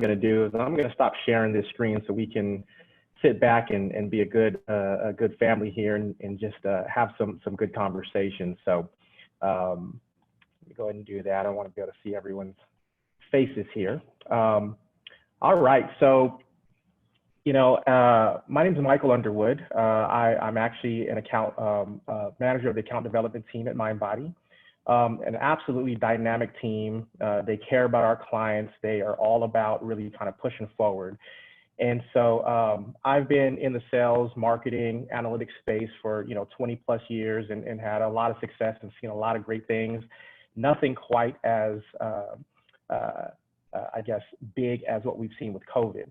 going to do is I'm going to stop sharing this screen so we can sit back and be a good family here and just have some good conversations. So let me go ahead and do that. I want to be able to see everyone's faces here. All right, so my name is Michael Underwood. I'm actually an account manager of the account development team at Mindbody. An absolutely dynamic team. They care about our clients. They are all about really kind of pushing forward. And so I've been in the sales, marketing, analytics space for 20 plus years and had a lot of success and seen a lot of great things. Nothing quite as I guess big as what we've seen with COVID.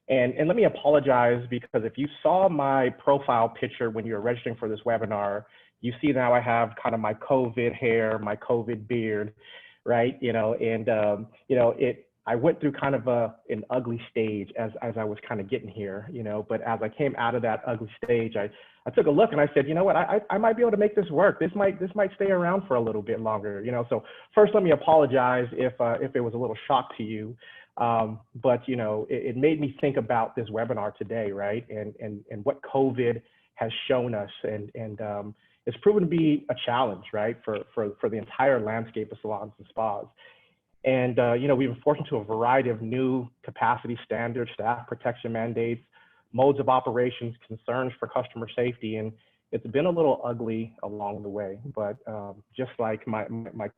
And let me apologize, because if you saw my profile picture when you were registering for this webinar, you see now I have kind of my COVID hair, my COVID beard, right? I went through kind of an ugly stage as I was kind of getting here, but as I came out of that ugly stage, I took a look and I said, you know what, I might be able to make this work. This might stay around for a little bit longer, So first, let me apologize if it was a little shock to you. But it made me think about this webinar today, right? And what COVID has shown us, and it's proven to be a challenge, right, for the entire landscape of salons and spas. And we've been forced into a variety of new capacity standards, staff protection mandates, modes of operations, concerns for customer safety, and it's been a little ugly along the way. But just like my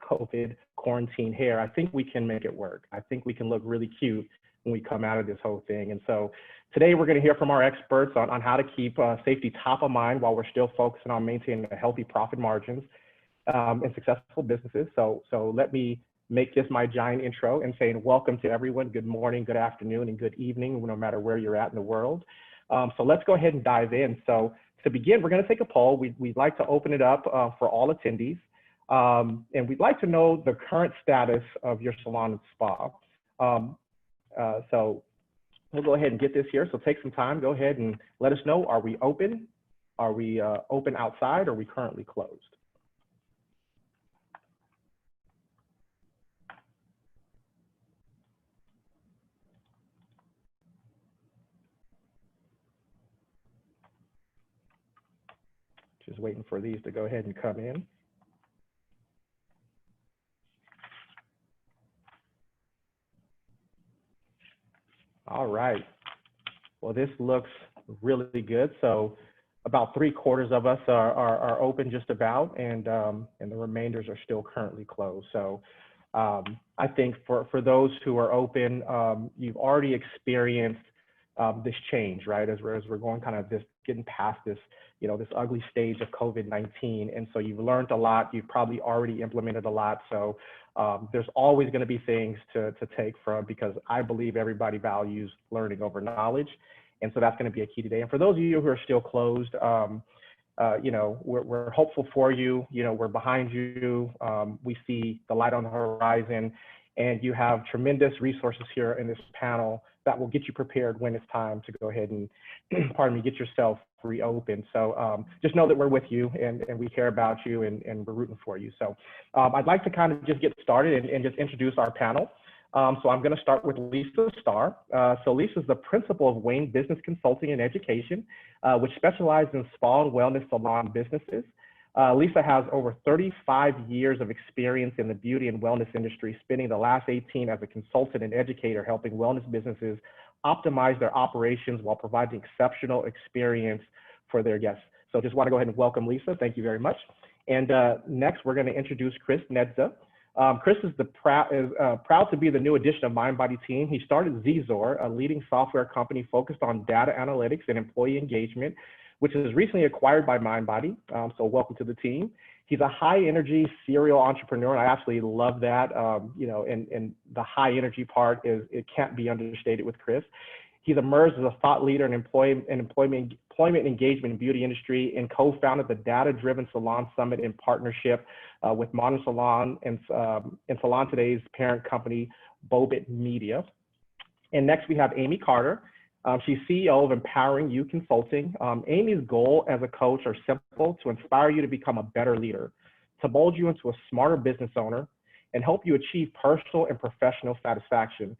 COVID quarantine hair, I think we can make it work. I think we can look really cute when we come out of this whole thing. And so today we're going to hear from our experts on how to keep safety top of mind while we're still focusing on maintaining a healthy profit margins in successful businesses. So let me make this my giant intro and saying welcome to everyone. Good morning, good afternoon, and good evening, no matter where you're at in the world. So let's go ahead and dive in. So to begin, we're going to take a poll. We'd like to open it up for all attendees. And we'd like to know the current status of your salon and spa. So we'll go ahead and get this here. So take some time, go ahead and let us know, are we open? Are we open outside? Or are we currently closed? Just waiting for these to go ahead and come in. All right. Well, this looks really good. So about 3/4 of us are open just about, and the remainders are still currently closed. So I think for those who are open, you've already experienced this change, right? As we're going kind of getting past this, this ugly stage of COVID-19. And so you've learned a lot. You've probably already implemented a lot. So there's always going to be things to take from, because I believe everybody values learning over knowledge. And so that's going to be a key today. And for those of you who are still closed, we're hopeful for you. We're behind you. We see the light on the horizon, and you have tremendous resources here in this panel that will get you prepared when it's time to go ahead and, pardon me, get yourself reopened. So just know that we're with you, and we care about you, and we're rooting for you. So I'd like to kind of just get started and just introduce our panel. So I'm going to start with Lisa Starr. So Lisa is the principal of Wayne Business Consulting and Education, which specializes in spa and wellness salon businesses. Lisa has over 35 years of experience in the beauty and wellness industry, spending the last 18 as a consultant and educator, helping wellness businesses optimize their operations while providing exceptional experience for their guests. So just want to go ahead and welcome Lisa. Thank you very much. And next, we're going to introduce Chris Nedza. Chris is proud to be the new addition of Mindbody team. He started Zzor, a leading software company focused on data analytics and employee engagement, which is recently acquired by Mindbody. So welcome to the team. He's a high energy serial entrepreneur. And I absolutely love that. And the high energy part it can't be understated with Chris. He's emerged as a thought leader in employment engagement in beauty industry, and co-founded the Data Driven Salon Summit in partnership with Modern Salon and Salon Today's parent company, Bobit Media. And next we have Amy Carter. She's CEO of Empowering You Consulting. Amy's goal as a coach are simple: to inspire you to become a better leader, to mold you into a smarter business owner, and help you achieve personal and professional satisfaction.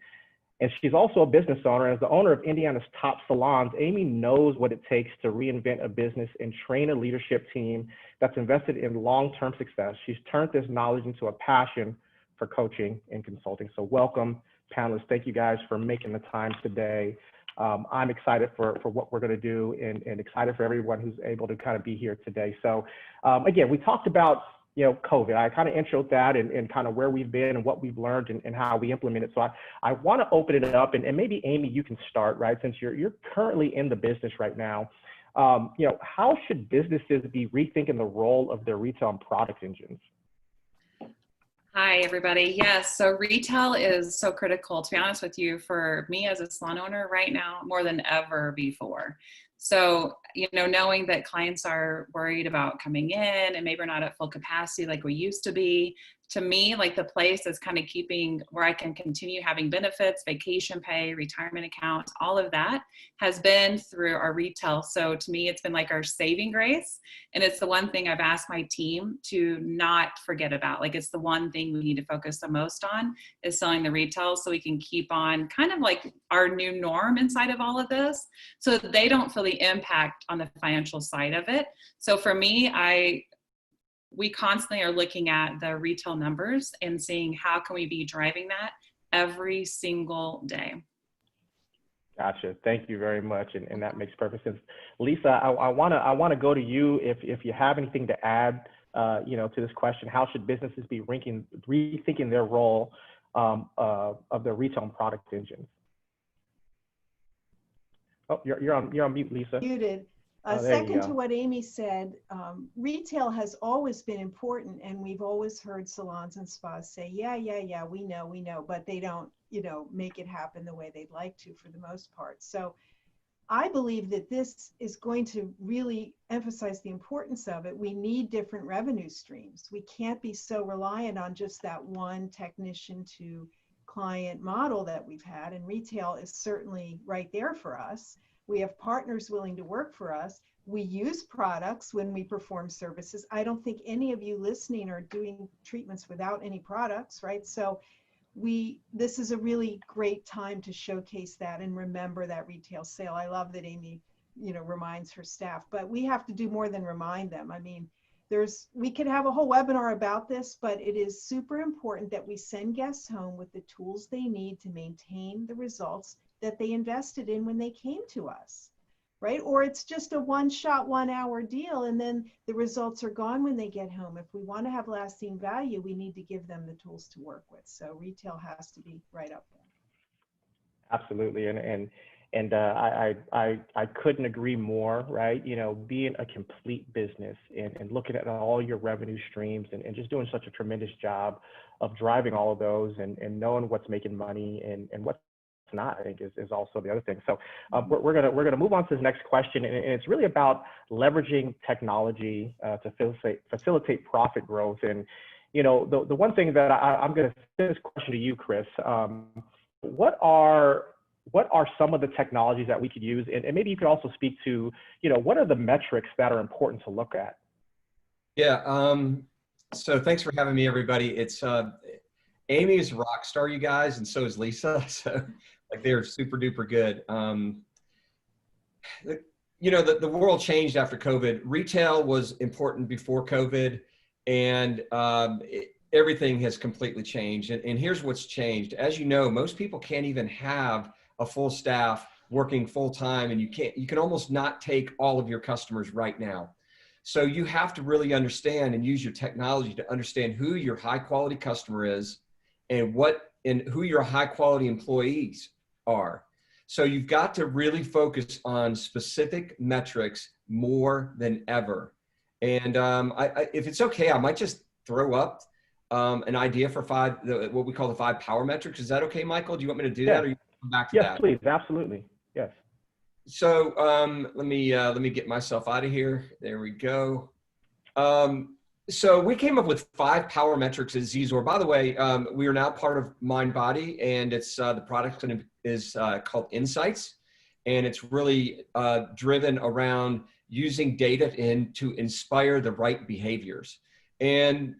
And she's also a business owner. As the owner of Indiana's top salons, Amy knows what it takes to reinvent a business and train a leadership team that's invested in long-term success. She's turned this knowledge into a passion for coaching and consulting. So welcome, panelists. Thank you guys for making the time today. I'm excited for what we're going to do and excited for everyone who's able to kind of be here today. So again, we talked about COVID. I kind of introed that and kind of where we've been and what we've learned and how we implement it. So I want to open it up and maybe Amy, you can start, right? Since you're currently in the business right now, how should businesses be rethinking the role of their retail and product engines? Hi, everybody. Yes, so retail is so critical, to be honest with you, for me as a salon owner right now, more than ever before. So, knowing that clients are worried about coming in and maybe we're not at full capacity like we used to be, to me, like the place is kind of keeping where I can continue having benefits, vacation pay, retirement accounts, all of that has been through our retail. So to me, it's been like our saving grace. And it's the one thing I've asked my team to not forget about. Like it's the one thing we need to focus the most on is selling the retail so we can keep on kind of like our new norm inside of all of this so that they don't feel the impact on the financial side of it. So for me, we constantly are looking at the retail numbers and seeing how can we be driving that every single day. Gotcha. Thank you very much. And that makes perfect sense. Lisa, I want to go to you if you have anything to add, to this question. How should businesses be rethinking their role of their retail and product engines? Oh, you're on mute, Lisa. Muted. Second to what Amy said, retail has always been important, and we've always heard salons and spas say, yeah, we know, but they don't, make it happen the way they'd like to for the most part. So I believe that this is going to really emphasize the importance of it. We need different revenue streams. We can't be so reliant on just that one technician to client model that we've had, and retail is certainly right there for us. We have partners willing to work for us. We use products when we perform services. I don't think any of you listening are doing treatments without any products, right? So this is a really great time to showcase that and remember that retail sale. I love that Amy, reminds her staff, but we have to do more than remind them. I mean, we could have a whole webinar about this, but it is super important that we send guests home with the tools they need to maintain the results that they invested in when they came to us, right? Or it's just a one-shot, 1-hour deal, and then the results are gone when they get home. If we want to have lasting value, we need to give them the tools to work with. So retail has to be right up there. Absolutely, and I couldn't agree more, right? Being a complete business and looking at all your revenue streams and just doing such a tremendous job of driving all of those and knowing what's making money and what's not, I think is also the other thing. So we're gonna move on to this next question, and it's really about leveraging technology to facilitate profit growth. And the one thing that I'm gonna send this question to you, Chris. What are some of the technologies that we could use, and maybe you could also speak to what are the metrics that are important to look at? Yeah. So thanks for having me, everybody. It's Amy is a rock star, you guys, and so is Lisa. So they're super duper good. The world changed after COVID. Retail was important before COVID, and everything has completely changed. And here's what's changed. As you know, most people can't even have a full staff working full time, and you can almost not take all of your customers right now. So you have to really understand and use your technology to understand who your high quality customer is and who your high quality employees are. So you've got to really focus on specific metrics more than ever. And if it's okay, I might just throw up an idea for what we call the 5 power metrics. Is that okay, Michael? Do you want me to do that, or you come back to that? Yes, please. Absolutely. Yes. So let me get myself out of here. There we go. So we came up with 5 power metrics at Zizor. By the way, we are now part of MindBody, and it's the product is called Insights, and it's really driven around using data to inspire the right behaviors. And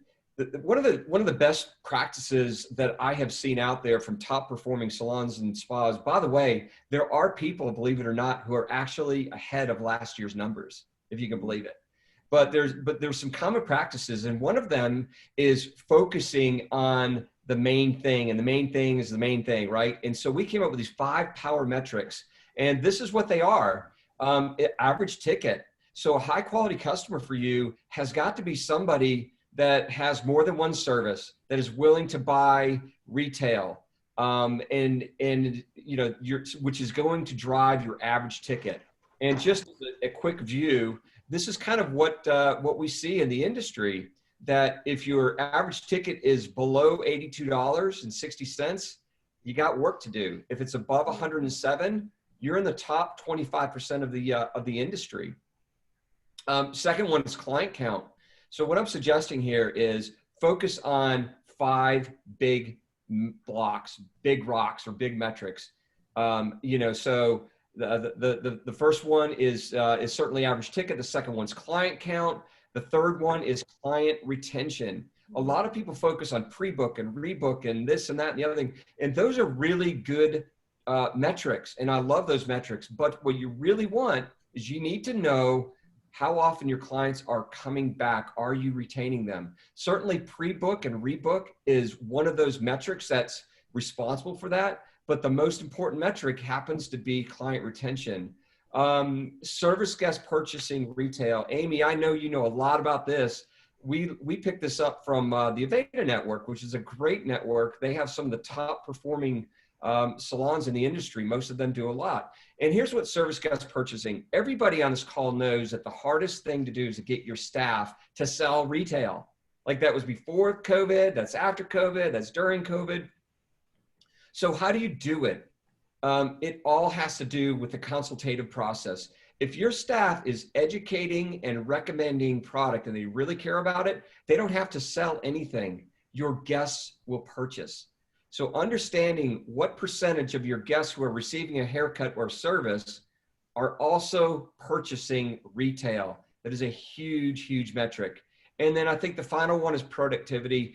One of the best practices that I have seen out there from top performing salons and spas, by the way, there are people, believe it or not, who are actually ahead of last year's numbers, if you can believe it. But there's some common practices, and one of them is focusing on the main thing, and the main thing is the main thing, right? And so we came up with these 5 power metrics, and this is what they are. Average ticket. So a high quality customer for you has got to be somebody that has more than one service, that is willing to buy retail, and you know, which is going to drive your average ticket. And just a quick view, this is kind of what we see in the industry, that if your average ticket is below $82.60, you got work to do. If it's above 107, you're in the top 25% of the industry. Second one is client count. So what I'm suggesting here is focus on 5 big blocks, big rocks, or big metrics. You know, so the first one is certainly average ticket. The second one's client count. The third one is client retention. A lot of people focus on pre-book and rebook and this and that and the other thing, and those are really good metrics, and I love those metrics. But what you really want is you need to know how often your clients are coming back. Are you retaining them? Certainly pre-book and rebook is one of those metrics that's responsible for that. But the most important metric happens to be client retention. Service guest purchasing retail. Amy, I know you know a lot about this. We picked this up from the Aveda Network, which is a great network. They have some of the top performing salons in the industry. Most of them do a lot. And here's what service guest purchasing. Everybody on this call knows that the hardest thing to do is to get your staff to sell retail. Like that was before COVID, that's after COVID, that's during COVID. So how do you do it? It all has to do with the consultative process. If your staff is educating and recommending product and they really care about it, they don't have to sell anything. Your guests will purchase. So understanding what percentage of your guests who are receiving a haircut or service are also purchasing retail. That is a huge, huge metric. And then I think the final one is productivity.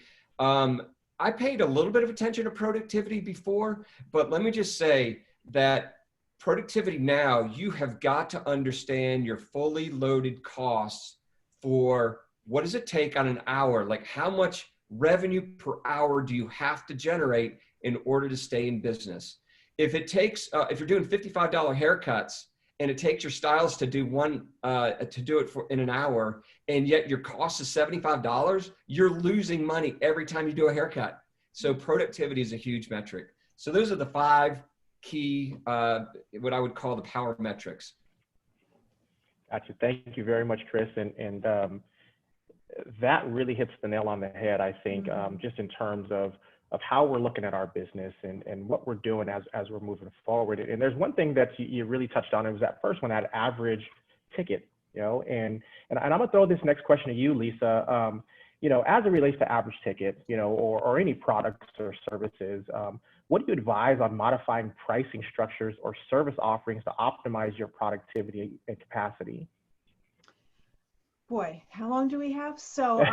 I paid a little bit of attention to productivity before, but let me just say that productivity now, you have got to understand your fully loaded costs for what does it take on an hour? Like how much revenue per hour do you have to generate in order to stay in business? If it takes, if you're doing $55 haircuts and it takes your stylist to do it in an hour, and yet your cost is $75, you're losing money every time you do a haircut. So productivity is a huge metric. So those are the 5 key, what I would call the power metrics. Gotcha. Thank you very much, Chris. And that really hits the nail on the head, I think, just in terms of how we're looking at our business and what we're doing as we're moving forward. And there's one thing that you really touched on. It was that first one, that average ticket, you know, and I'm gonna throw this next question to you, Lisa. You know, as it relates to average ticket, you know, or any products or services, what do you advise on modifying pricing structures or service offerings to optimize your productivity and capacity? Boy, how long do we have? So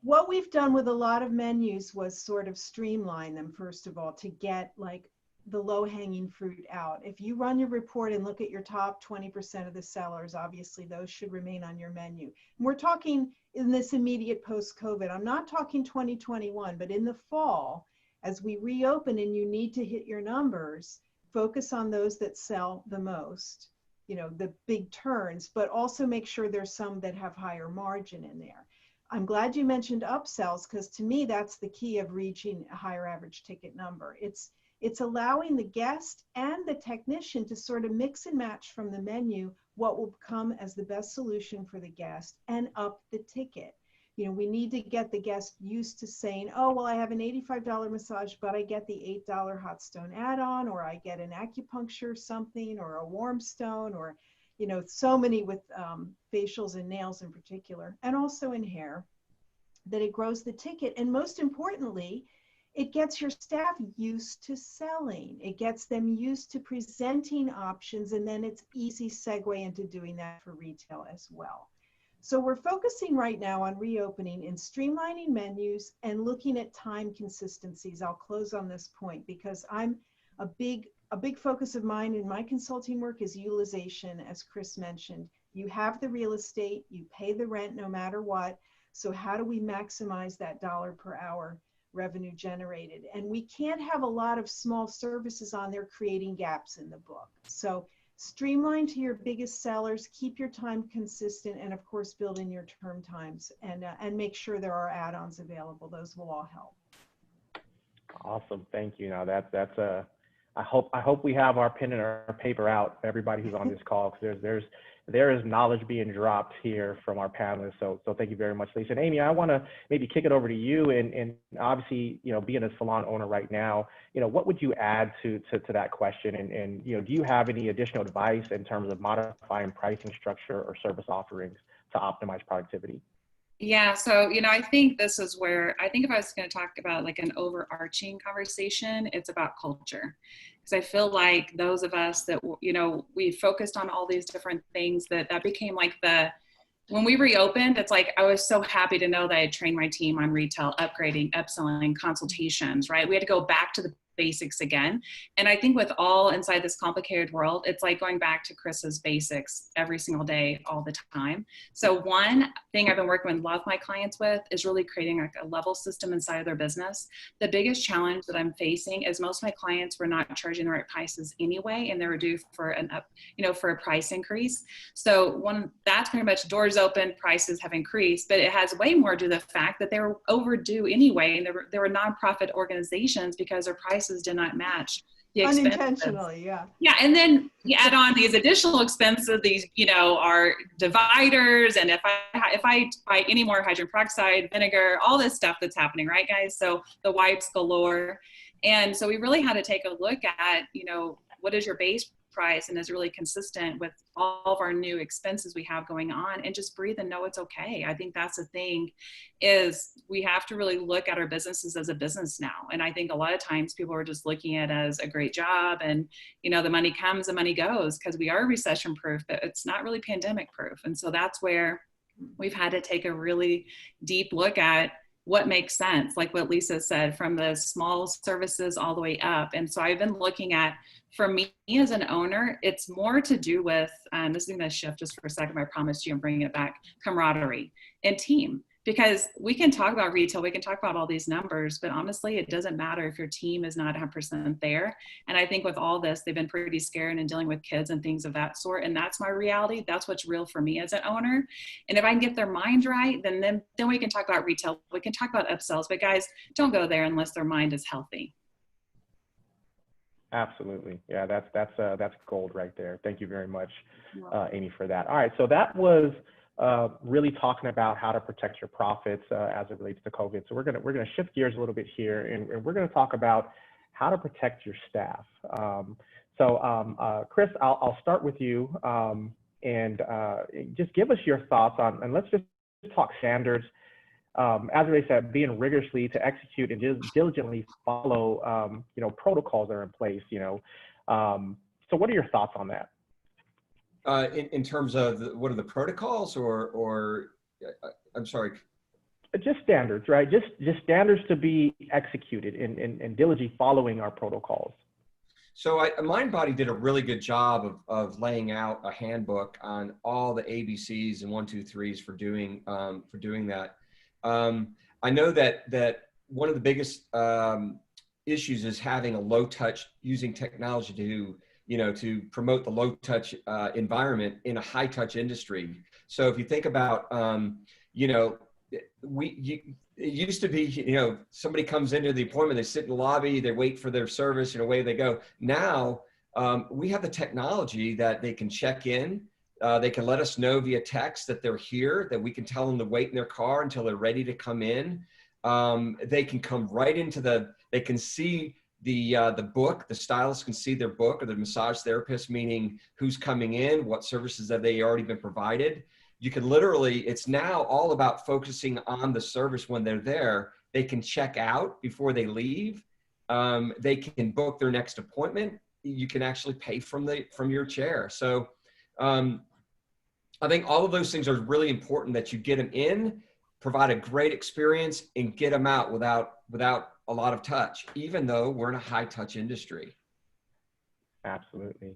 what we've done with a lot of menus was sort of streamline them, first of all, to get like the low-hanging fruit out. If you run your report and look at your top 20% of the sellers, obviously those should remain on your menu. And we're talking in this immediate post-COVID. I'm not talking 2021, but in the fall, as we reopen and you need to hit your numbers, focus on those that sell the most, you know, the big turns, but also make sure there's some that have higher margin in there. I'm glad you mentioned upsells, because to me, that's the key of reaching a higher average ticket number. It's allowing the guest and the technician to sort of mix and match from the menu what will come as the best solution for the guest and up the ticket. You know, we need to get the guest used to saying, oh, well, I have an $85 massage, but I get the $8 hot stone add-on, or I get an acupuncture something, or a warm stone, or, you know, so many with facials and nails in particular, and also in hair, that it grows the ticket. And most importantly, it gets your staff used to selling. It gets them used to presenting options, and then it's easy segue into doing that for retail as well. So we're focusing right now on reopening and streamlining menus and looking at time consistencies. I'll close on this point because I'm a big focus of mine in my consulting work is utilization, as Chris mentioned. You have the real estate, you pay the rent no matter what. So how do we maximize that dollar per hour revenue generated? And we can't have a lot of small services on there creating gaps in the book. So streamline to your biggest sellers, keep your time consistent, and of course, build in your term times and make sure there are add-ons available. Those will all help. Awesome, thank you. Now that's a, I hope we have our pen and our paper out, everybody who's on this call, because there is knowledge being dropped here from our panelists. So thank you very much, Lisa. And Amy, I want to maybe kick it over to you. And obviously, being a salon owner right now, what would you add to that question? And do you have any additional advice in terms of modifying pricing structure or service offerings to optimize productivity? Yeah, so, I think this is where I think if I was going to talk about like an overarching conversation, it's about culture. Because I feel like those of us that, we focused on all these different things that became like when we reopened, it's like, I was so happy to know that I had trained my team on retail, upgrading, upselling, consultations, right? We had to go back to the basics again. And I think with all inside this complicated world, it's like going back to Chris's basics every single day, all the time. So one thing I've been working with a lot of my clients with is really creating like a level system inside of their business. The biggest challenge that I'm facing is most of my clients were not charging the right prices anyway, and they were due for for a price increase. So that's pretty much doors open, prices have increased, but it has way more to do with the fact that they were overdue anyway. And there were nonprofit organizations because their prices did not match the expenses. Unintentionally, yeah. Yeah, and then you add on these additional expenses. These, are dividers, and if I buy any more hydrogen peroxide, vinegar, all this stuff that's happening, right, guys? So the wipes galore, and so we really had to take a look at, what is your base price and is really consistent with all of our new expenses we have going on, and just breathe and know it's okay. I think that's the thing, is we have to really look at our businesses as a business now. And I think a lot of times people are just looking at it as a great job and, the money comes, the money goes, because we are recession proof, but it's not really pandemic proof. And so that's where we've had to take a really deep look at what makes sense, like what Lisa said, from the small services all the way up. And so I've been looking at, for me as an owner, it's more to do with, this is going to shift just for a second, I promise you, and bring it back, camaraderie and team. Because we can talk about retail, we can talk about all these numbers, but honestly, it doesn't matter if your team is not 100% there. And I think with all this, they've been pretty scared and dealing with kids and things of that sort. And that's my reality. That's what's real for me as an owner. And if I can get their mind right, then we can talk about retail. We can talk about upsells, but guys, don't go there unless their mind is healthy. Absolutely. Yeah, that's gold right there. Thank you very much, Amy, for that. All right, so that was really talking about how to protect your profits as it relates to COVID. So we're gonna shift gears a little bit here, and we're gonna talk about how to protect your staff. Chris, I'll start with you, and just give us your thoughts on, and let's just talk standards. As they said, being rigorously to execute and just diligently follow, protocols that are in place. So what are your thoughts on that? In terms of what are the protocols, or I'm sorry. Just standards, right? Just standards to be executed and diligently following our protocols. So Mindbody did a really good job of laying out a handbook on all the ABCs and 1, 2, 3s for doing that. I know that one of the biggest issues is having a low touch, using technology to promote the low touch environment in a high touch industry. So if you think about, it used to be, somebody comes into the appointment, they sit in the lobby, they wait for their service, and away they go. Now we have the technology that they can check in. They can let us know via text that they're here, that we can tell them to wait in their car until they're ready to come in. They can come right into they can see the book, the stylist can see their book, or the massage therapist, meaning who's coming in, what services have they already been provided. You can literally, it's now all about focusing on the service when they're there. They can check out before they leave. They can book their next appointment. You can actually pay from your chair. So I think all of those things are really important, that you get them in, provide a great experience, and get them out without a lot of touch, even though we're in a high touch industry. Absolutely.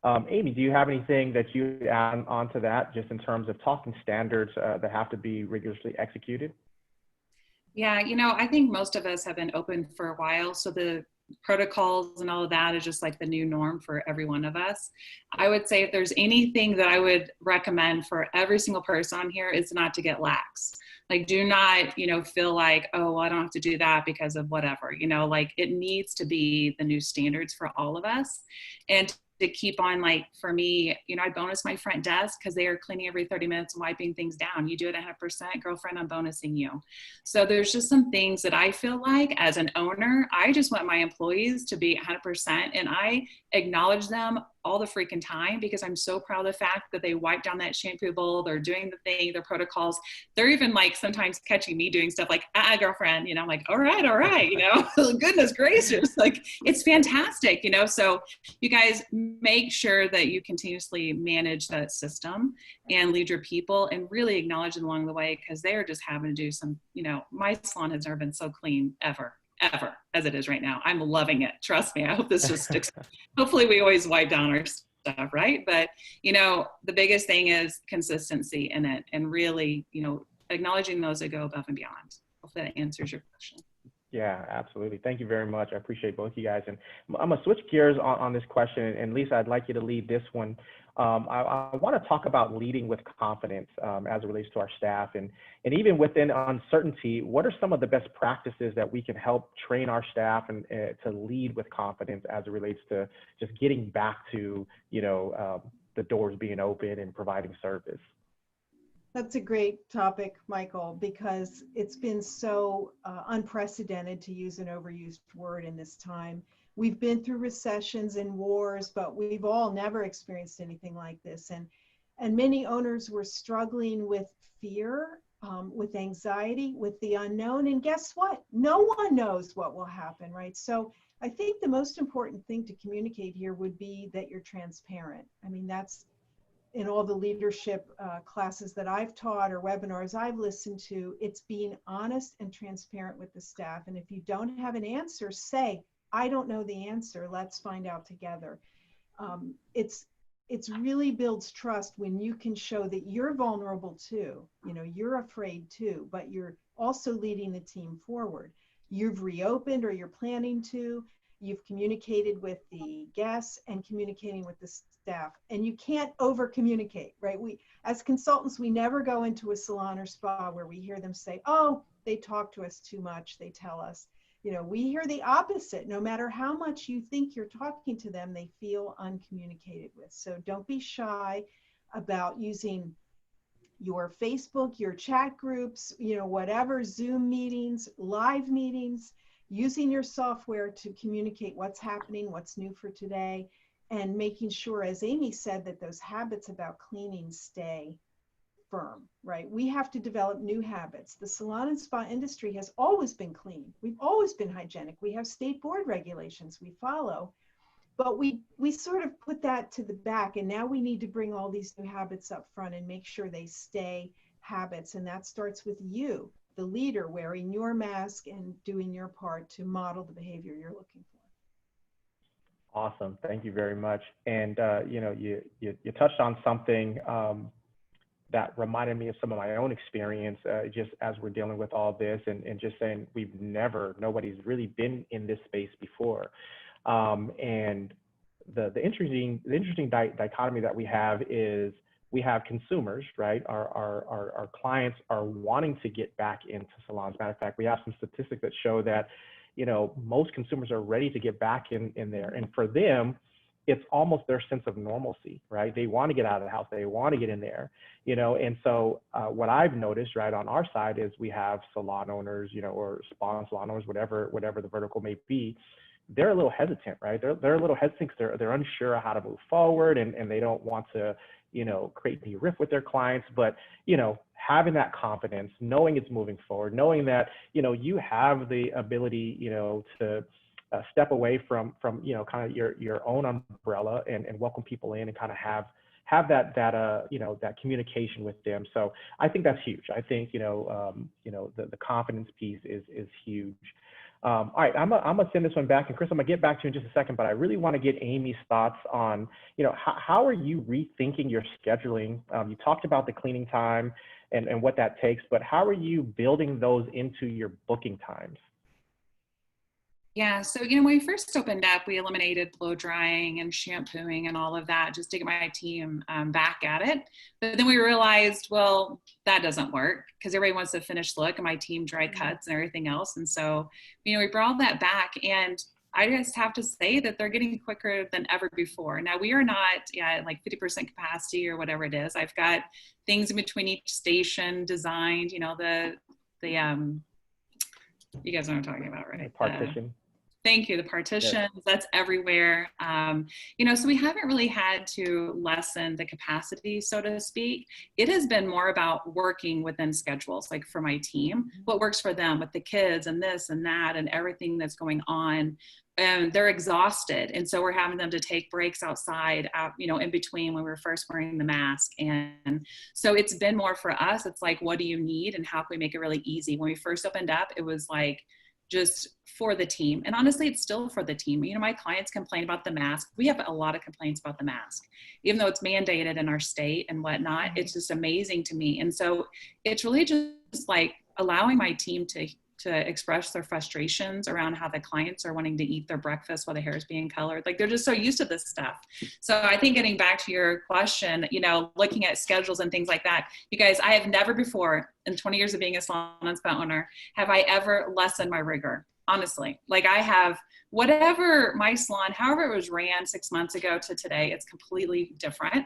Amy, do you have anything that you add on to that, just in terms of talking standards that have to be rigorously executed? Yeah, I think most of us have been open for a while, so the protocols and all of that is just like the new norm for every one of us. I would say if there's anything that I would recommend for every single person on here, is not to get lax. Like, do not, feel like, oh, well, I don't have to do that because of whatever, like it needs to be the new standards for all of us. And to keep on, like, for me, I bonus my front desk because they are cleaning every 30 minutes and wiping things down. You do it 100%, girlfriend, I'm bonusing you. So there's just some things that I feel like as an owner, I just want my employees to be 100%, and I acknowledge them all the freaking time, because I'm so proud of the fact that they wipe down that shampoo bowl, they're doing the thing, their protocols. They're even like sometimes catching me doing stuff like, girlfriend, I'm like, all right, goodness gracious, like it's fantastic, so you guys make sure that you continuously manage that system and lead your people, and really acknowledge them along the way, because they are just having to do some, my salon has never been so clean ever as it is right now. I'm loving it. Trust me. I hope this just sticks. Hopefully we always wipe down our stuff, right? But, the biggest thing is consistency in it, and really, acknowledging those that go above and beyond. Hopefully that answers your question. Yeah, absolutely. Thank you very much. I appreciate both you guys. And I'm going to switch gears on this question. And Lisa, I'd like you to lead this one. I want to talk about leading with confidence as it relates to our staff. And even within uncertainty, what are some of the best practices that we can help train our staff and to lead with confidence as it relates to just getting back to, the doors being open and providing service? That's a great topic, Michael, because it's been so unprecedented, to use an overused word, in this time. We've been through recessions and wars, but we've all never experienced anything like this. And many owners were struggling with fear, with anxiety, with the unknown. And guess what? No one knows what will happen, right? So I think the most important thing to communicate here would be that you're transparent. I mean, that's in all the leadership classes that I've taught or webinars I've listened to. It's being honest and transparent with the staff. And if you don't have an answer, say, I don't know the answer. Let's find out together. It's really builds trust when you can show that you're vulnerable too. You're afraid too, but you're also leading the team forward. You've reopened, or you're planning to. You've communicated with the guests and communicating with the staff, and you can't over communicate, right? We, as consultants, we never go into a salon or spa where we hear them say, oh, they talk to us too much, they tell us. We hear the opposite. No matter how much you think you're talking to them, they feel uncommunicated with. So don't be shy about using your Facebook, your chat groups, whatever, Zoom meetings, live meetings, using your software to communicate what's happening, what's new for today, and making sure, as Amy said, that those habits about cleaning stay firm, right? We have to develop new habits. The salon and spa industry has always been clean. We've always been hygienic. We have state board regulations we follow, but we sort of put that to the back, and now we need to bring all these new habits up front and make sure they stay habits. And that starts with you, the leader, wearing your mask and doing your part to model the behavior you're looking for. Awesome. Thank you very much. And, you touched on something that reminded me of some of my own experience just as we're dealing with all this, and just saying nobody's really been in this space before. And the interesting dichotomy that we have is we have consumers, right? Our clients are wanting to get back into salons. Matter of fact, we have some statistics that show that, most consumers are ready to get back in there. And for them, it's almost their sense of normalcy, right? They want to get out of the house. They want to get in there, And so what I've noticed, right, on our side is we have salon owners, or spa and salon owners, whatever the vertical may be. They're a little hesitant, right? They're a little hesitant because they're unsure how to move forward, and they don't want to, create any rift with their clients. But, having that confidence, knowing it's moving forward, knowing that, you have the ability, to step away from kind of your own umbrella and welcome people in and kind of have have that that communication with them. So I think that's huge. I think the confidence piece is huge. All right, I'm gonna send this one back, and Chris, I'm gonna get back to you in just a second, but I really want to get Amy's thoughts on how are you rethinking your scheduling? You talked about the cleaning time and what that takes, but how are you building those into your booking times? Yeah, so when we first opened up, we eliminated blow drying and shampooing and all of that just to get my team back at it. But then we realized, well, that doesn't work because everybody wants a finished look and my team dry cuts and everything else. And so, we brought that back, and I just have to say that they're getting quicker than ever before. Now we are not at like 50% capacity or whatever it is. I've got things in between each station designed, you guys know what I'm talking about, right? Partition. Thank you. The partitions, that's everywhere. So we haven't really had to lessen the capacity, so to speak. It has been more about working within schedules, like for my team, what works for them with the kids and this and that and everything that's going on. And they're exhausted. And so we're having them to take breaks outside, in between when we were first wearing the mask. And so it's been more for us. It's like, what do you need? And how can we make it really easy? When we first opened up, it was like, just for the team. And honestly, it's still for the team. My clients complain about the mask. We have a lot of complaints about the mask, even though it's mandated in our state and whatnot. It's just amazing to me. And so it's really just like allowing my team to express their frustrations around how the clients are wanting to eat their breakfast while the hair is being colored. Like they're just so used to this stuff. So I think getting back to your question, looking at schedules and things like that, you guys, I have never before in 20 years of being a salon and spa owner, have I ever lessened my rigor. Honestly, like I have whatever my salon, however it was ran 6 months ago to today, it's completely different.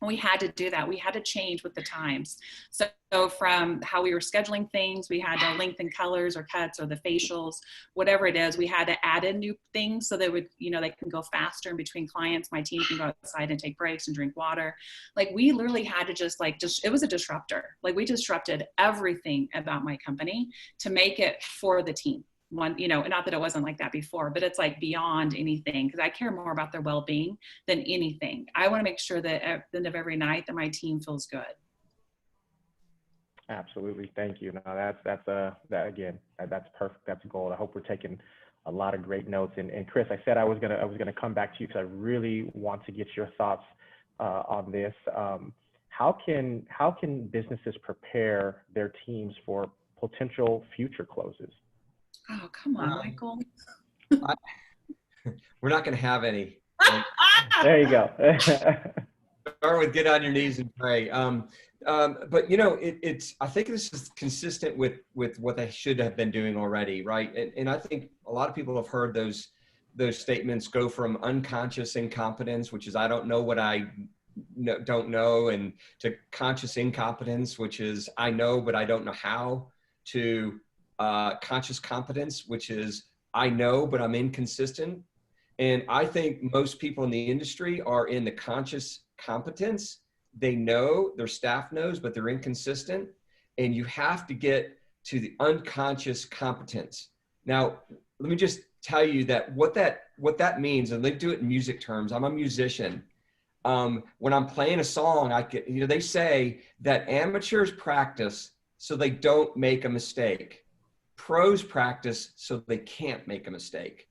We had to do that. We had to change with the times. So from how we were scheduling things, we had to lengthen colors or cuts or the facials, whatever it is, we had to add in new things so they would, they can go faster in between clients. My team can go outside and take breaks and drink water. Like we literally had to just it was a disruptor. Like we disrupted everything about my company to make it for the team. Not that it wasn't like that before, but it's like beyond anything, because I care more about their well-being than anything. I want to make sure that at the end of every night that my team feels good. Absolutely. Thank you. No, that's perfect. That's gold. I hope we're taking a lot of great notes. And Chris, I said I was gonna come back to you because I really want to get your thoughts on this. How can businesses prepare their teams for potential future closes? Oh, come on, Michael. We're not going to have any. There you go. Start with get on your knees and pray. But it's. I think this is consistent with what they should have been doing already, right? And I think a lot of people have heard those statements go from unconscious incompetence, which is I don't know what I don't know, and to conscious incompetence, which is I know but I don't know how, to conscious competence, which is I know, but I'm inconsistent. And I think most people in the industry are in the conscious competence. They know, their staff knows, but they're inconsistent. And you have to get to the unconscious competence. Now, let me just tell you that what that means, and they do it in music terms. I'm a musician. When I'm playing a song, they say that amateurs practice so they don't make a mistake. Pros practice so they can't make a mistake.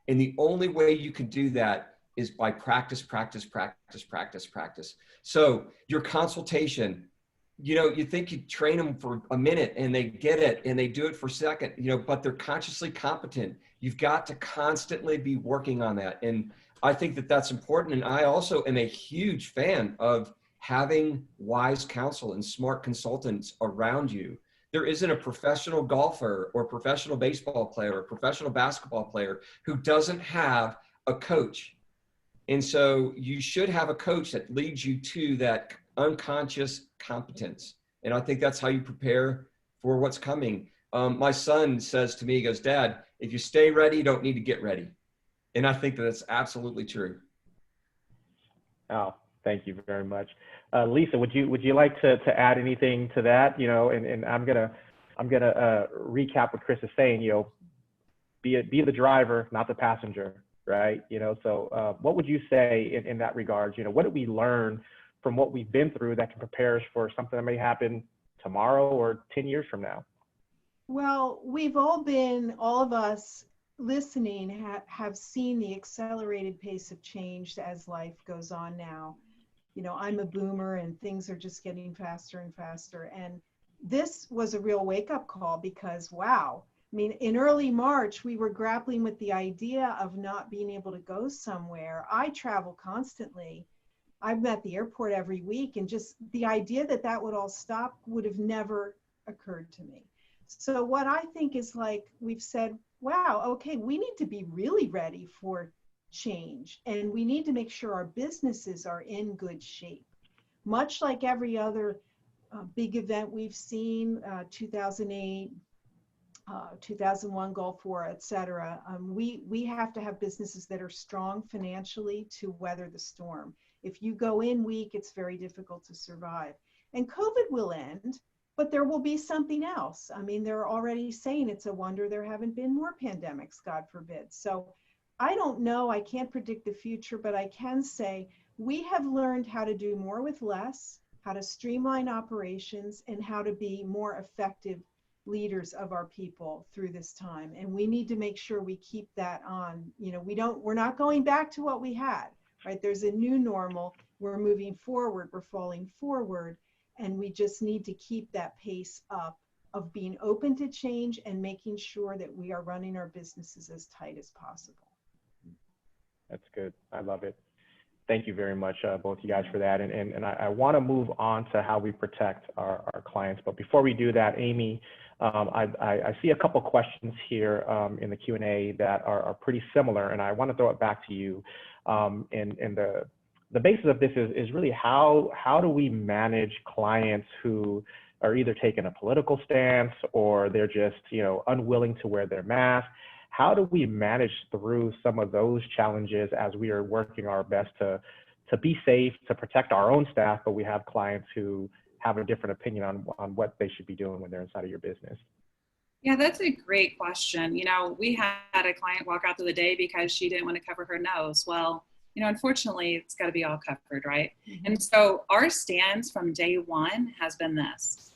And the only way you can do that is by practice, practice, practice, practice, practice. So your consultation, you think you train them for a minute and they get it and they do it for a second, but they're consciously competent. You've got to constantly be working on that. And I think that that's important. And I also am a huge fan of having wise counsel and smart consultants around you. There isn't a professional golfer or professional baseball player or professional basketball player who doesn't have a coach. And so you should have a coach that leads you to that unconscious competence. And I think that's how you prepare for what's coming. My son says to me, he goes, Dad, if you stay ready, you don't need to get ready. And I think that that's absolutely true. Oh, thank you very much. Lisa, would you like to add anything to that? And I'm gonna recap what Chris is saying. Be the driver, not the passenger, right? So what would you say in that regards? What did we learn from what we've been through that can prepare us for something that may happen tomorrow or 10 years from now? Well, we've all of us listening have seen the accelerated pace of change as life goes on now. You know, I'm a boomer and things are just getting faster and faster. And this was a real wake-up call because, wow, I mean, in early March, we were grappling with the idea of not being able to go somewhere. I travel constantly. I'm at the airport every week, and just the idea that that would all stop would have never occurred to me. So what I think is, like, we've said, wow, okay, we need to be really ready for change, and we need to make sure our businesses are in good shape. Much like every other big event we've seen, 2008, 2001 Gulf War, et cetera, we have to have businesses that are strong financially to weather the storm. If you go in weak, it's very difficult to survive. And COVID will end, but there will be something else. I mean, they're already saying it's a wonder there haven't been more pandemics, God forbid. So I don't know, I can't predict the future, but I can say we have learned how to do more with less, how to streamline operations, and how to be more effective leaders of our people through this time. And we need to make sure we keep that on. You know, we're not going back to what we had, right? There's a new normal. We're moving forward, we're falling forward, and we just need to keep that pace up of being open to change and making sure that we are running our businesses as tight as possible. That's good. I love it. Thank you very much, both you guys, for that. And I want to move on to how we protect our clients. But before we do that, Amy, I see a couple questions here in the Q&A that are pretty similar, and I want to throw it back to you. And the basis of this is really how do we manage clients who are either taking a political stance or they're just, you know, unwilling to wear their mask? How do we manage through some of those challenges as we are working our best to be safe, to protect our own staff, but we have clients who have a different opinion on what they should be doing when they're inside of your business? Yeah, that's a great question. You know, we had a client walk out the other day because she didn't want to cover her nose. Well, you know, unfortunately, it's got to be all covered, right? Mm-hmm. And so our stance from day one has been this.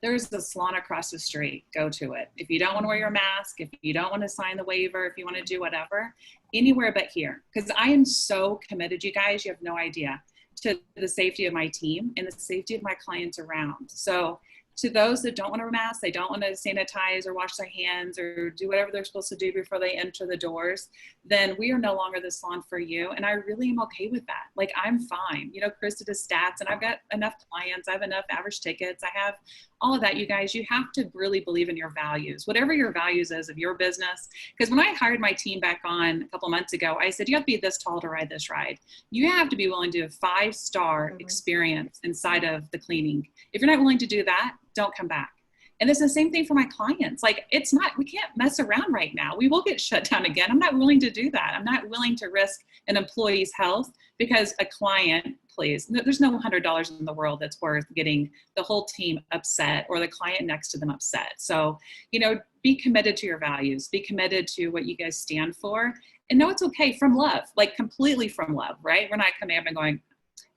There's a salon across the street, go to it. If you don't want to wear your mask, if you don't want to sign the waiver, if you want to do whatever, anywhere but here. Because I am so committed, you guys, you have no idea, to the safety of my team and the safety of my clients around. So to those that don't want to wear masks, they don't want to sanitize or wash their hands or do whatever they're supposed to do before they enter the doors, then we are no longer the salon for you. And I really am okay with that. Like, I'm fine. You know, Chris did his stats, and I've got enough clients. I have enough average tickets. I have all of that. You guys, you have to really believe in your values, whatever your values is of your business. Because when I hired my team back on a couple months ago, I said, you have to be this tall to ride this ride. You have to be willing to do a 5-star experience inside of the cleaning. If you're not willing to do that, don't come back. And it's the same thing for my clients. Like, it's not, we can't mess around right now. We will get shut down again. I'm not willing to do that. I'm not willing to risk an employee's health because a client, please, there's no $100 in the world that's worth getting the whole team upset or the client next to them upset. So, you know, be committed to your values, be committed to what you guys stand for, and know it's okay, from love, like completely from love, right? We're not coming up and going,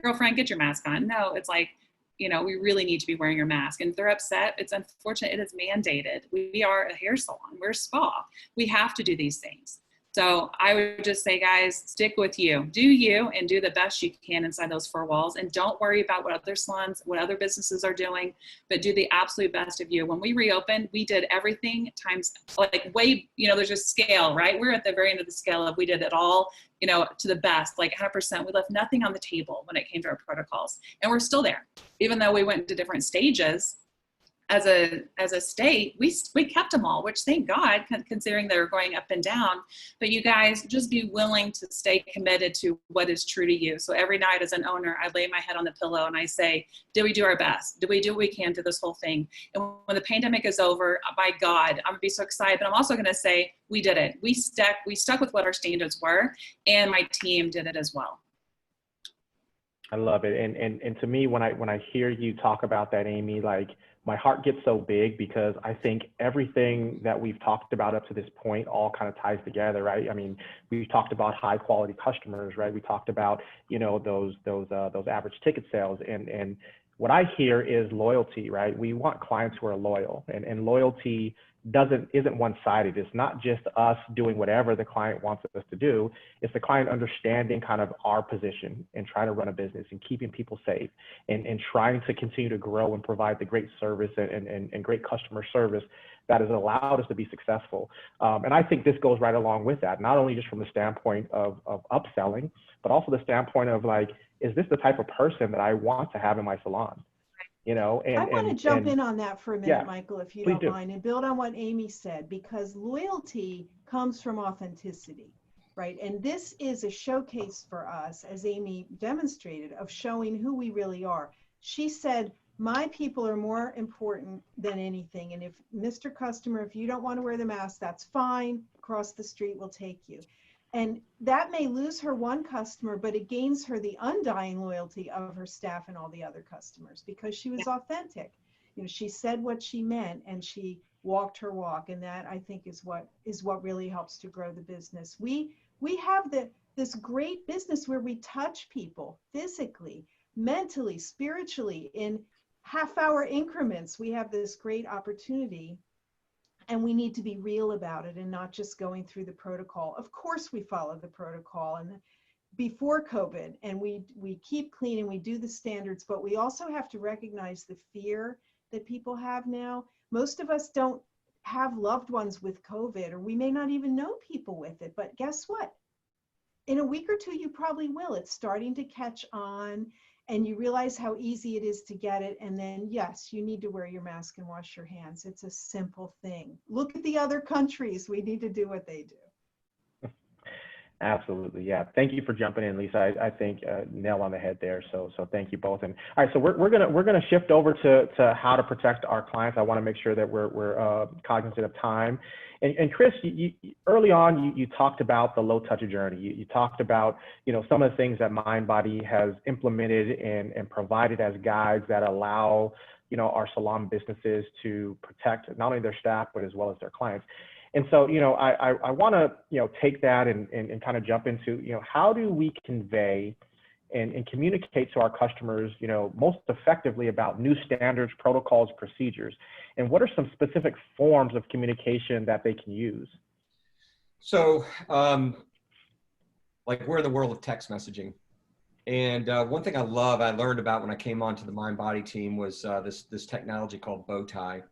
girlfriend, get your mask on. No, it's like, you know, we really need to be wearing your mask. And if they're upset, it's unfortunate, it is mandated. We are a hair salon, we're a spa. We have to do these things. So I would just say, guys, stick with you. Do you, and do the best you can inside those 4 walls. And don't worry about what other salons, what other businesses are doing, but do the absolute best of you. When we reopened, we did everything times, like, way, you know, there's a scale, right? We're at the very end of the scale of, we did it all, you know, to the best, like 100%. We left nothing on the table when it came to our protocols. And we're still there. Even though we went to different stages, as a state, we kept them all, which thank God, considering they were going up and down. But you guys, just be willing to stay committed to what is true to you. So every night as an owner, I lay my head on the pillow and I say, did we do our best? Did we do what we can through this whole thing? And when the pandemic is over, by God, I'm gonna be so excited. But I'm also gonna say, we did it. We stuck with what our standards were, and my team did it as well. I love it. And to me, when I hear you talk about that, Amy, like, my heart gets so big because I think everything that we've talked about up to this point all kind of ties together, right? I mean, we've talked about high quality customers, right? We talked about, those average ticket sales, and what I hear is loyalty, right? We want clients who are loyal, and loyalty isn't one-sided. It's not just us doing whatever the client wants us to do. It's the client understanding kind of our position and trying to run a business and keeping people safe and trying to continue to grow and provide the great service and great customer service that has allowed us to be successful. And I think this goes right along with that, not only just from the standpoint of upselling, but also the standpoint of like, is this the type of person that I want to have in my salon? And I want to jump in on that for a minute, yeah, Michael, if you please don't do. mind, and build on what Amy said, because loyalty comes from authenticity, right? And this is a showcase for us, as Amy demonstrated, of showing who we really are. She said, my people are more important than anything. And if Mr. Customer, if you don't want to wear the mask, that's fine. Across the street, we'll take you. And that may lose her one customer, but it gains her the undying loyalty of her staff and all the other customers because she was authentic. She said what she meant and she walked her walk. And that, I think, is what really helps to grow the business. We have this great business where we touch people physically, mentally, spiritually, in half-hour increments. We have this great opportunity. And we need to be real about it and not just going through the protocol. Of course, we follow the protocol and before COVID, and we keep clean and we do the standards, but we also have to recognize the fear that people have now. Most of us don't have loved ones with COVID, or we may not even know people with it, but guess what? In a week or two, you probably will. It's starting to catch on. And you realize how easy it is to get it. And then, yes, you need to wear your mask and wash your hands. It's a simple thing. Look at the other countries. We need to do what they do. Absolutely. Yeah. Thank you for jumping in, Lisa. I think nail on the head there. So thank you both. And all right, so we're gonna shift over to how to protect our clients. I want to make sure that we're cognizant of time. And Chris, you early on, you talked about the low touch journey. You talked about, some of the things that Mindbody has implemented and provided as guides that allow, our salon businesses to protect not only their staff, but as well as their clients. And so, I want to, take that and kind of jump into, how do we convey and communicate to our customers, most effectively about new standards, protocols, procedures, and what are some specific forms of communication that they can use? So, like we're in the world of text messaging, and one thing I learned about when I came onto the Mindbody team was this technology called Bowtie,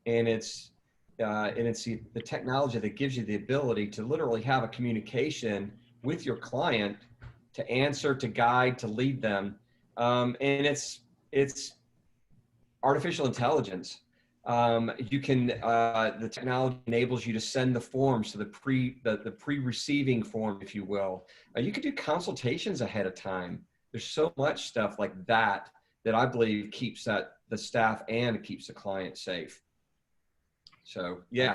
and it's the technology that gives you the ability to literally have a communication with your client, to answer, to guide, to lead them. And it's artificial intelligence. The technology enables you to send the forms to the pre-receiving form, if you will. You can do consultations ahead of time. There's so much stuff like that I believe keeps the staff and keeps the client safe. So yeah.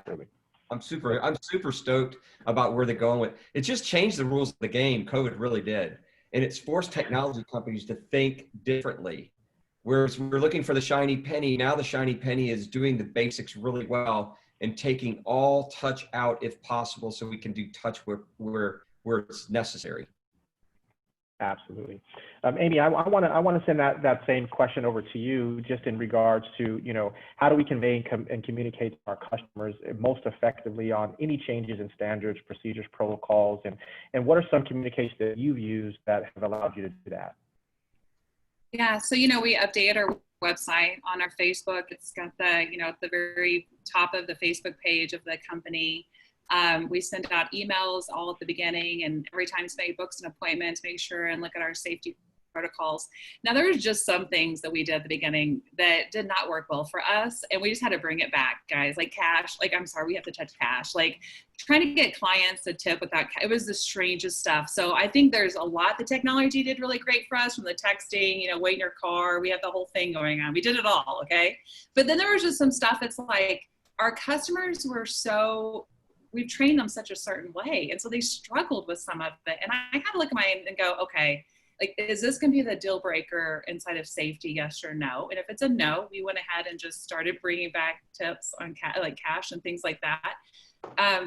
I'm super stoked about where they're going with. It just changed the rules of the game. COVID really did. And it's forced technology companies to think differently. Whereas we're looking for the shiny penny, now the shiny penny is doing the basics really well and taking all touch out if possible so we can do touch where it's necessary. Absolutely. Amy, I want to send that same question over to you, just in regards to, how do we convey and communicate to our customers most effectively on any changes in standards, procedures, protocols, and what are some communications that you've used that have allowed you to do that? Yeah, so, we updated our website on our Facebook. It's got the, at the very top of the Facebook page of the company. We send out emails all at the beginning, and every time somebody books an appointment, to make sure and look at our safety protocols. Now, there was just some things that we did at the beginning that did not work well for us, and we just had to bring it back, guys. Like cash, I'm sorry, we have to touch cash. Like trying to get clients to tip without cash, it was the strangest stuff. So I think there's a lot. The technology did really great for us, from the texting, wait in your car. We have the whole thing going on. We did it all, okay? But then there was just some stuff. It's like our customers were we've trained them such a certain way. And so they struggled with some of it. And I had to look at and go, okay, like, is this going to be the deal breaker inside of safety? Yes or no? And if it's a no, we went ahead and just started bringing back tips on like cash and things like that.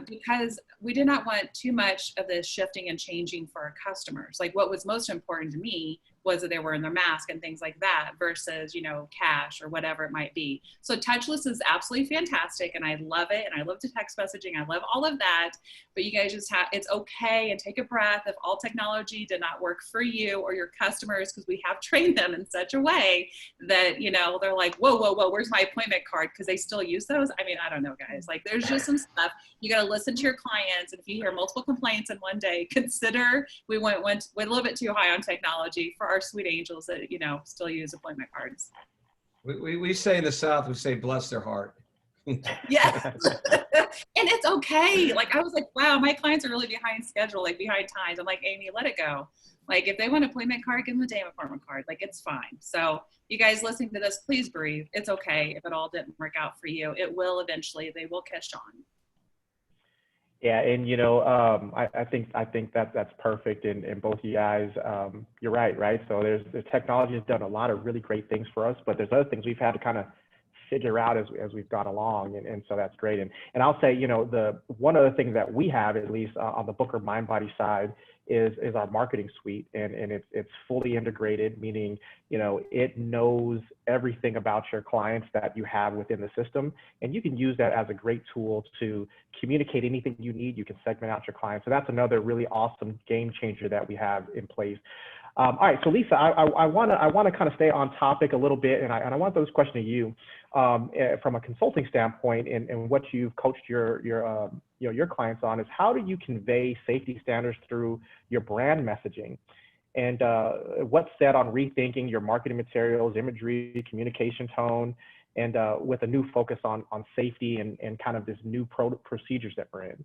Because we did not want too much of this shifting and changing for our customers. Like, what was most important to me was that they were wearing their mask and things like that versus, you know, cash or whatever it might be. So touchless is absolutely fantastic, and I love it, and I love the text messaging. I love all of that, but you guys just have, it's okay, and take a breath if all technology did not work for you or your customers, because we have trained them in such a way that, you know, they're like, whoa, whoa, whoa, where's my appointment card? Because they still use those. I mean, I don't know, guys. Like, there's just some stuff you got to listen to your clients, and if you hear multiple complaints in one day, consider we went a little bit too high on technology for our sweet angels that, you know, still use appointment cards. We say in the South, we say, bless their heart. Yes. And it's okay. Like, I was like, wow, my clients are really behind schedule, like behind times. I'm like, Amy, let it go. Like, if they want an appointment card, give them a damn appointment card. Like, it's fine. So you guys listening to this, please breathe. It's okay if it all didn't work out for you. It will eventually. They will catch on. Yeah, and you know, I think that's perfect, and both of you guys, you're right. So the technology has done a lot of really great things for us, but there's other things we've had to kind of figure out as we've gone along, and so that's great. And I'll say, you know, the one other thing that we have, at least on the Booker Mindbody side, is our marketing suite, and it's fully integrated, meaning, you know, it knows everything about your clients that you have within the system, and you can use that as a great tool to communicate anything you need. You can segment out your clients, so that's another really awesome game changer that we have in place. All right, so Lisa, I want to kind of stay on topic a little bit, and I want those questions to you from a consulting standpoint, and what you've coached your clients on is, how do you convey safety standards through your brand messaging, and what's said on rethinking your marketing materials, imagery, communication tone, and with a new focus on safety and kind of this new procedures that we're in.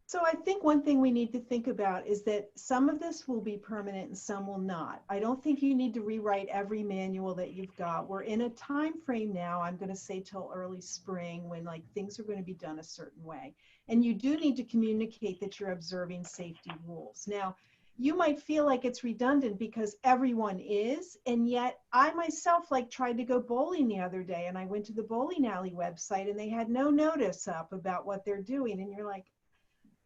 So I think one thing we need to think about is that some of this will be permanent and some will not. I don't think you need to rewrite every manual that you've got. We're in a time frame now, I'm going to say till early spring, when like things are going to be done a certain way. And you do need to communicate that you're observing safety rules. Now, you might feel like it's redundant because everyone is, and yet I myself tried to go bowling the other day, and I went to the bowling alley website and they had no notice up about what they're doing, and you're like,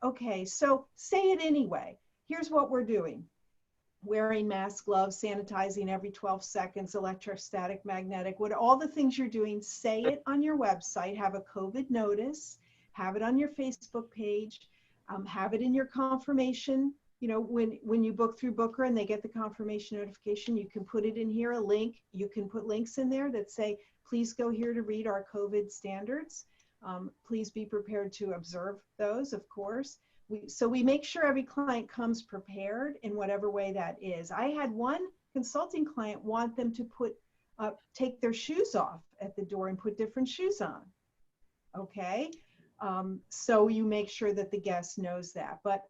okay, so say it anyway. Here's what we're doing. Wearing masks, gloves, sanitizing every 12 seconds, electrostatic, magnetic, what all the things you're doing, say it on your website, have a COVID notice, have it on your Facebook page, have it in your confirmation. You know, when you book through Booker and they get the confirmation notification, you can put it in here, a link. You can put links in there that say, please go here to read our COVID standards. Please be prepared to observe those, of course. So we make sure every client comes prepared in whatever way that is. I had one consulting client want them to take their shoes off at the door and put different shoes on. Okay, so you make sure that the guest knows that. But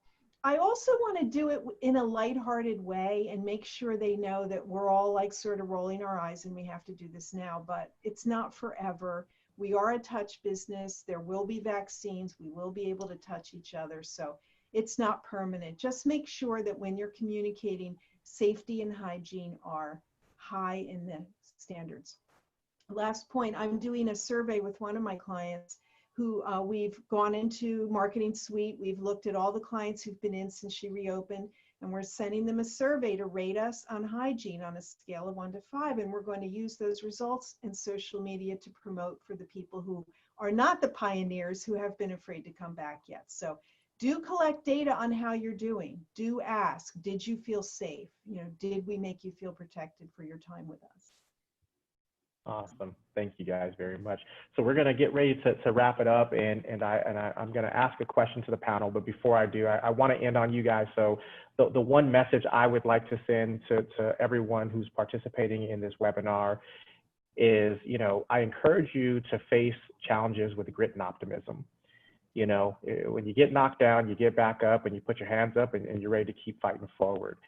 I also want to do it in a lighthearted way and make sure they know that we're all like sort of rolling our eyes and we have to do this now, but it's not forever. We are a touch business. There will be vaccines. We will be able to touch each other. So it's not permanent. Just make sure that when you're communicating, safety and hygiene are high in the standards. Last point, I'm doing a survey with one of my clients who we've gone into Marketing Suite. We've looked at all the clients who've been in since she reopened, and we're sending them a survey to rate us on hygiene on a scale of 1 to 5. And we're going to use those results in social media to promote for the people who are not the pioneers, who have been afraid to come back yet. So do collect data on how you're doing. Do ask, did you feel safe? You know, did we make you feel protected for your time with us? Awesome. Thank you guys very much. So we're going to get ready to wrap it up, and I'm going to ask a question to the panel. But before I do, I want to end on you guys. So the one message I would like to send to everyone who's participating in this webinar is, you know, I encourage you to face challenges with grit and optimism. You know, when you get knocked down, you get back up and you put your hands up and you're ready to keep fighting forward.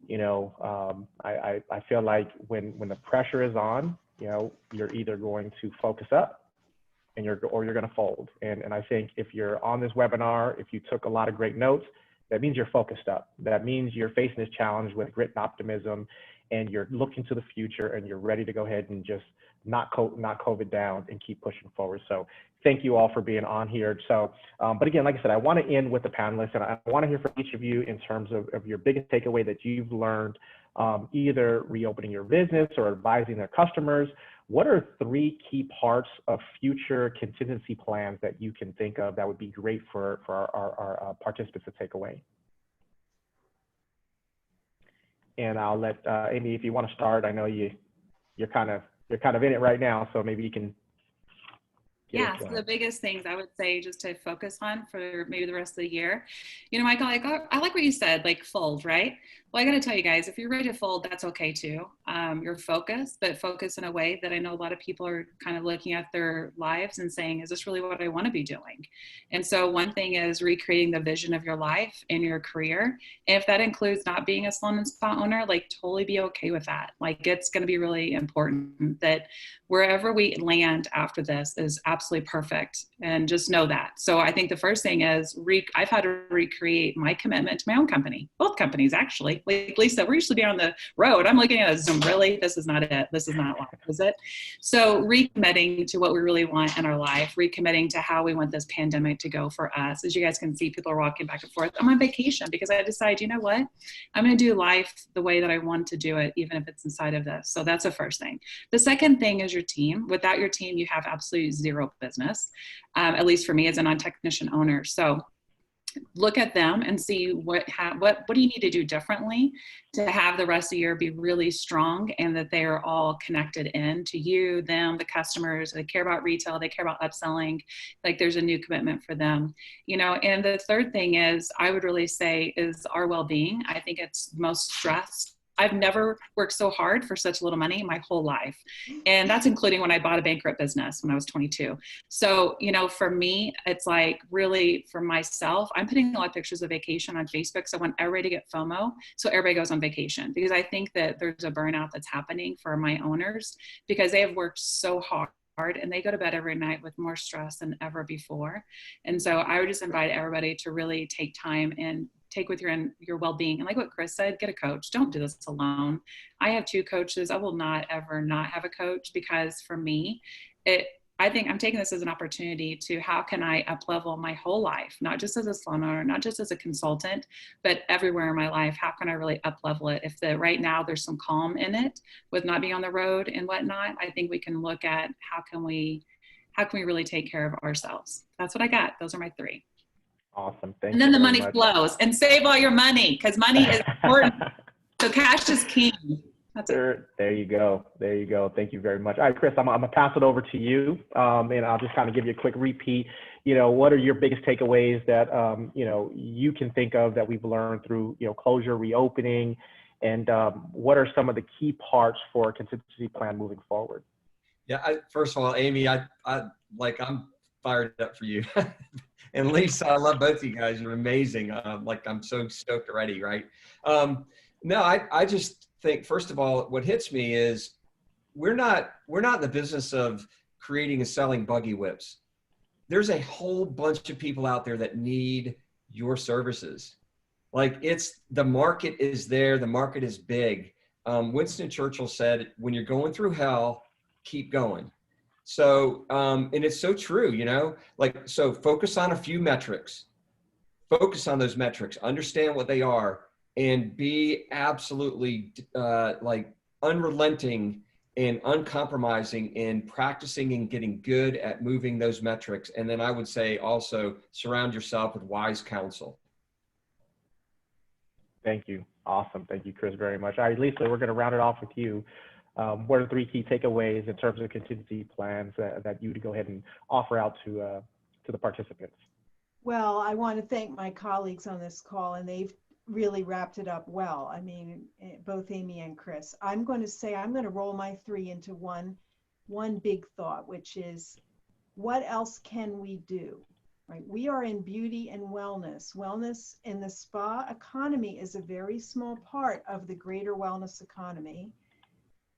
You know, I feel like when the pressure is on, you know, you're either going to focus up or you're going to fold. And I think if you're on this webinar, if you took a lot of great notes, that means you're focused up. That means you're facing this challenge with grit and optimism, and you're looking to the future, and you're ready to go ahead and just knock COVID down and keep pushing forward. So thank you all for being on here. So, but again, like I said, I want to end with the panelists, and I want to hear from each of you in terms of your biggest takeaway that you've learned, either reopening your business or advising their customers. What are 3 key parts of future contingency plans that you can think of that would be great for our participants to take away? And I'll let Amy, if you want to start. I know you're kind of in it right now, so maybe you can. Yeah, so the biggest things I would say just to focus on for maybe the rest of the year, you know, Michael, I like what you said, like fold, right? Well, I got to tell you guys, if you're ready to fold, that's okay too. You're focused, but focus in a way that I know a lot of people are kind of looking at their lives and saying, is this really what I want to be doing? And so one thing is recreating the vision of your life and your career. And if that includes not being a salon and spa owner, like totally be okay with that. Like it's going to be really important that wherever we land after this is absolutely perfect. And just know that. So I think the first thing is I've had to recreate my commitment to my own company, both companies actually. Like Lisa, we're usually on the road. I'm looking at a Zoom, really? This is not it. This is not life, is it? So recommitting to what we really want in our life, recommitting to how we want this pandemic to go for us. As you guys can see, people are walking back and forth. I'm on vacation because I decided, you know what? I'm going to do life the way that I want to do it, even if it's inside of this. So that's the first thing. The second thing is your team. Without your team, you have absolutely zero business, at least for me as a non-technician owner. So look at them and see what do you need to do differently to have the rest of the year be really strong, and that they are all connected in to you, them, the customers. They care about retail, they care about upselling, like there's a new commitment for them, you know. And the third thing is, I would really say, is our well-being. I think it's most stressed. I've never worked so hard for such little money my whole life. And that's including when I bought a bankrupt business when I was 22. So, you know, for me, it's like really for myself, I'm putting a lot of pictures of vacation on Facebook. So I want everybody to get FOMO. So everybody goes on vacation, because I think that there's a burnout that's happening for my owners because they have worked so hard and they go to bed every night with more stress than ever before. And so I would just invite everybody to really take time and take with your well-being. And like what Chris said, get a coach. Don't do this alone. I have 2 coaches. I will not ever not have a coach, because for me, I think I'm taking this as an opportunity to, how can I up-level my whole life, not just as a salon owner, not just as a consultant, but everywhere in my life. How can I really up-level it? If right now there's some calm in it with not being on the road and whatnot, I think we can look at how can we really take care of ourselves. That's what I got. Those are my 3. Awesome. Thank you. And then the money much. flows, and save all your money, because money is important. So cash is king. That's it. There you go. There you go. Thank you very much. All right, Chris, I'm gonna pass it over to you, and I'll just kind of give you a quick repeat. You know, what are your biggest takeaways that you know, you can think of that we've learned through, you know, closure, reopening, and what are some of the key parts for a contingency plan moving forward? Yeah. First of all, Amy, I'm fired up for you. And Lisa, I love both of you guys. You're amazing. Like, I'm so stoked already, right? No, I just think, first of all, what hits me is we're not in the business of creating and selling buggy whips. There's a whole bunch of people out there that need your services. Like, the market is there. The market is big. Winston Churchill said, when you're going through hell, keep going. So, and it's so true, you know, like, so focus on a few metrics, focus on those metrics, understand what they are, and be absolutely like unrelenting and uncompromising in practicing and getting good at moving those metrics. And then I would say also surround yourself with wise counsel. Thank you. Awesome. Thank you, Chris, very much. All right, Lisa, we're going to round it off with you. What are 3 key takeaways in terms of contingency plans that you would go ahead and offer out to the participants? Well, I want to thank my colleagues on this call, and they've really wrapped it up well. I mean, both Amy and Chris. I'm going to say, I'm going to roll my 3 into one big thought, which is, what else can we do? Right? We are in beauty and wellness. Wellness in the spa economy is a very small part of the greater wellness economy.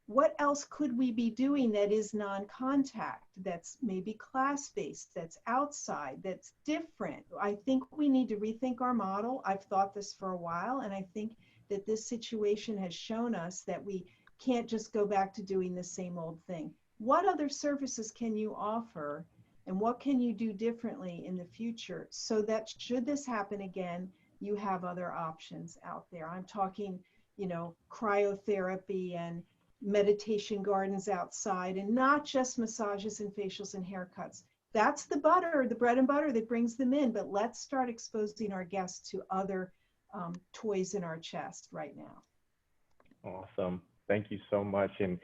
what else could we be doing that is non-contact, that's maybe class-based, that's outside, that's different? I think we need to rethink our model. I've thought this for a while, and I think that this situation has shown us that we can't just go back to doing the same old thing. What other services can you offer, and what can you do differently in the future so that should this happen again, you have other options out there? I'm talking, you know, cryotherapy and meditation gardens outside, and not just massages and facials and haircuts. That's the butter, the bread and butter that brings them in, but let's start exposing our guests to other toys in our chest right now. Awesome. Thank you so much. And,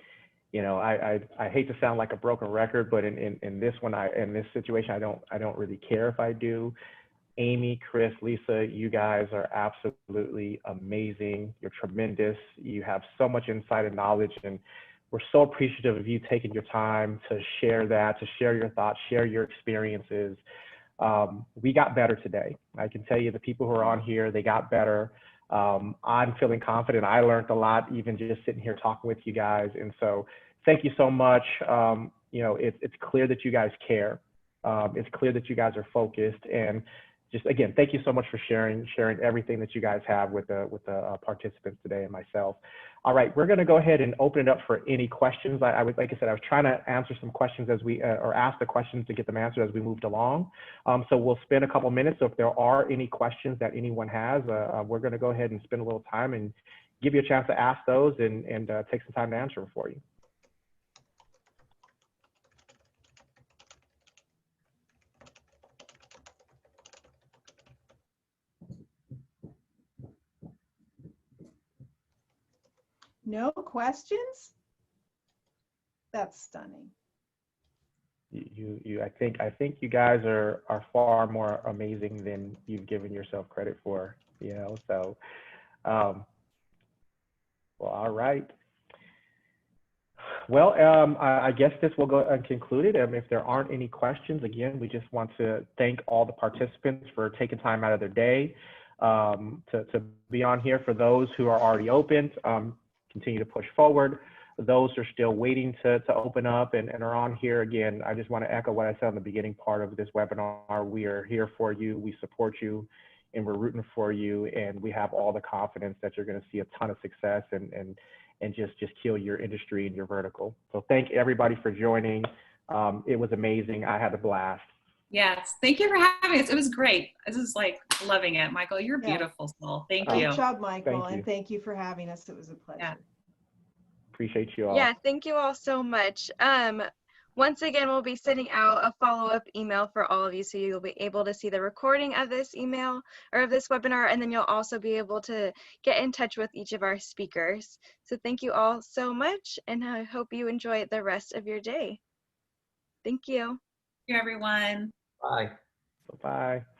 you know, I hate to sound like a broken record, but in this one, in this situation, I don't really care if I do. Amy, Chris, Lisa, you guys are absolutely amazing. You're tremendous. You have so much insight and knowledge, and we're so appreciative of you taking your time to share that, to share your thoughts, share your experiences. We got better today. I can tell you the people who are on here, they got better. I'm feeling confident. I learned a lot, even just sitting here talking with you guys. And so thank you so much. You know, it's clear that you guys care. It's clear that you guys are focused, and just again, thank you so much for sharing everything that you guys have with the participants today and myself. All right, we're going to go ahead and open it up for any questions. Like I said, I was trying to answer some questions as we, or ask the questions to get them answered as we moved along. So we'll spend a couple minutes. So if there are any questions that anyone has, we're going to go ahead and spend a little time and give you a chance to ask those and take some time to answer them for you. No questions? That's stunning. I think you guys are far more amazing than you've given yourself credit for, you know, so, well, all right. Well, I guess this will go unconcluded. If there aren't any questions, again, we just want to thank all the participants for taking time out of their day to be on here. For those who are already opened, continue to push forward. Those who are still waiting to open up and are on here, again, I just want to echo what I said in the beginning part of this webinar. We are here for you, we support you, and we're rooting for you, and we have all the confidence that you're going to see a ton of success and just kill your industry and your vertical. So thank everybody for joining. It was amazing. I had a blast. Yes, thank you for having us. It was great. I was like loving it. Michael, you're beautiful soul. Thank you. Great job, Michael, and thank you for having us. It was a pleasure. Yeah. Appreciate you all. Yeah, thank you all so much. Once again, we'll be sending out a follow-up email for all of you, so you'll be able to see the recording of this email or of this webinar, and then you'll also be able to get in touch with each of our speakers. So thank you all so much, and I hope you enjoy the rest of your day. Thank you. Thank you, everyone. Bye. Bye-bye.